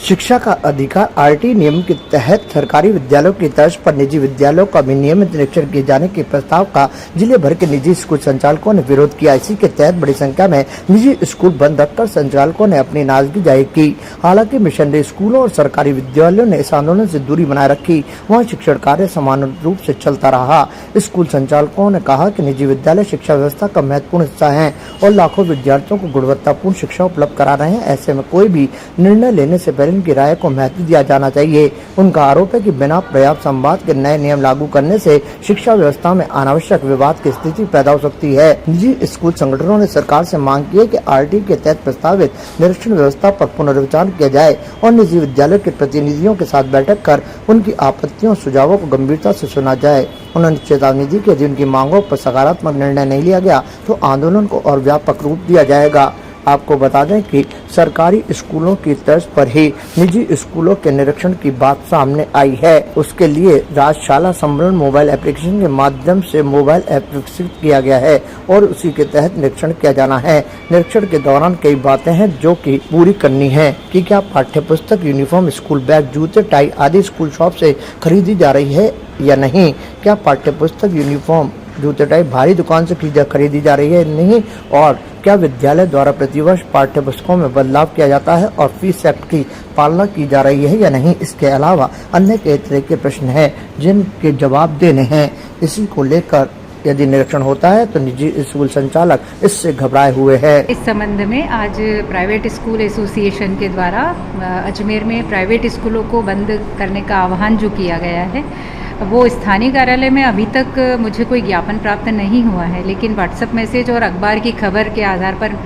शिक्षा का अधिकार आरटी नियम के तहत सरकारी विद्यालयों की तर्ज पर निजी विद्यालयों का भी नियमित निरीक्षण किए जाने के प्रस्ताव का जिले भर के निजी स्कूल संचालकों ने विरोध किया। इसी के तहत बड़ी संख्या में निजी स्कूल बंद रखकर संचालकों ने अपनी नाराजगी जाहिर की। हालांकि मिशनरी स्कूलों और सरकारी विद्यालयों ने इस आंदोलन से दूरी बनाए रखी, वहाँ शिक्षण कार्य समान रूप से चलता रहा। स्कूल संचालकों ने कहा कि निजी विद्यालय शिक्षा व्यवस्था का महत्वपूर्ण हिस्सा है और लाखों विद्यार्थियों को गुणवत्तापूर्ण शिक्षा उपलब्ध करा रहे हैं। ऐसे में कोई भी निर्णय लेने से पहले उनकी राय को महत्व दिया जाना चाहिए। उनका आरोप है कि बिना पर्याप्त संवाद के नए नियम लागू करने से शिक्षा व्यवस्था में अनावश्यक विवाद की स्थिति पैदा हो सकती है। निजी स्कूल संगठनों ने सरकार से मांग की है कि आरटी के तहत प्रस्तावित निरीक्षण व्यवस्था पर पुनर्विचार किया जाए और निजी विद्यालयों के प्रतिनिधियों के साथ बैठक कर उनकी आपत्तियों और सुझावों को गंभीरता से सुना जाए। उन्होंने चेतावनी दी कि यदि उनकी मांगों पर सकारात्मक निर्णय नहीं लिया गया तो आंदोलन को और व्यापक रूप दिया जाएगा। आपको बता दें कि सरकारी स्कूलों की तर्ज पर ही निजी स्कूलों के निरीक्षण की बात सामने आई है। उसके लिए राजशाला सम्मेलन मोबाइल एप्लीकेशन के माध्यम से मोबाइल ऐप विकसित किया गया है और उसी के तहत निरीक्षण किया जाना है। निरीक्षण के दौरान कई बातें हैं जो कि पूरी करनी है कि क्या पाठ्य पुस्तक, यूनिफॉर्म, स्कूल बैग, जूते, टाई आदि स्कूल शॉप से खरीदी जा रही है या नहीं, क्या पाठ्य पुस्तक, यूनिफॉर्म, जूते, टाई भारी दुकान से खरीदी जा रही है नहीं, और क्या विद्यालय द्वारा प्रतिवर्ष पाठ्य पुस्तकों में बदलाव किया जाता है और फीस एक्ट की पालना की जा रही है या नहीं। इसके अलावा अन्य कई तरह के प्रश्न हैं जिनके जवाब देने हैं। इसी को लेकर यदि निरीक्षण होता है तो निजी स्कूल संचालक इससे घबराए हुए हैं। इस संबंध में आज प्राइवेट स्कूल एसोसिएशन के द्वारा अजमेर में प्राइवेट स्कूलों को बंद करने का आह्वान जो किया गया है, वो स्थानीय कार्यालय में अभी तक मुझे कोई ज्ञापन प्राप्त नहीं हुआ है, लेकिन व्हाट्सएप मैसेज और अखबार की खबर के आधार पर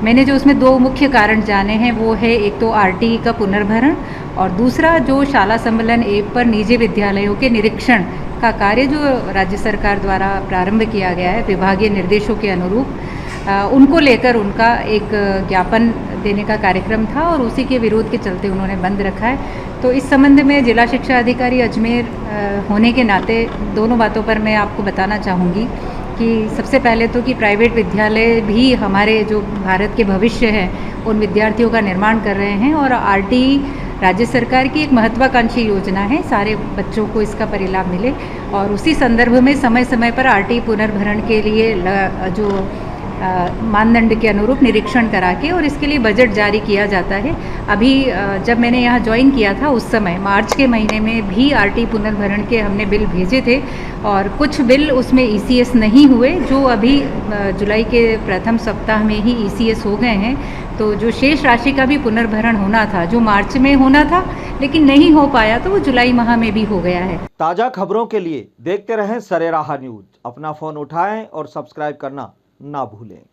मैंने जो उसमें दो मुख्य कारण जाने हैं वो है एक तो आरटी का पुनर्भरण और दूसरा जो शाला सम्मेलन ऐप पर निजी विद्यालयों के निरीक्षण का कार्य जो राज्य सरकार द्वारा प्रारंभ किया गया है विभागीय निर्देशों के अनुरूप, उनको लेकर उनका एक ज्ञापन देने का कार्यक्रम था और उसी के विरोध के चलते उन्होंने बंद रखा है। तो इस संबंध में जिला शिक्षा अधिकारी अजमेर होने के नाते दोनों बातों पर मैं आपको बताना चाहूँगी कि सबसे पहले तो कि प्राइवेट विद्यालय भी हमारे जो भारत के भविष्य हैं उन विद्यार्थियों का निर्माण कर रहे हैं और आरटी राज्य सरकार की एक महत्वाकांक्षी योजना है, सारे बच्चों को इसका परिलाभ मिले और उसी संदर्भ में समय समय पर आरटी पुनर्भरण के लिए जो मानदंड के अनुरूप निरीक्षण करा के और इसके लिए बजट जारी किया जाता है। अभी जब मैंने यहाँ ज्वाइन किया था उस समय मार्च के महीने में भी आरटी पुनर्भरण के हमने बिल भेजे थे और कुछ बिल उसमें ईसीएस नहीं हुए, जो अभी जुलाई के प्रथम सप्ताह में ही ईसीएस हो गए हैं। तो जो शेष राशि का भी पुनर्भरण होना था, जो मार्च में होना था लेकिन नहीं हो पाया, तो वो जुलाई माह में भी हो गया है। ताज़ा खबरों के लिए देखते रहें सरेराह न्यूज। अपना फ़ोन उठाएं और सब्सक्राइब करना ना भूलें।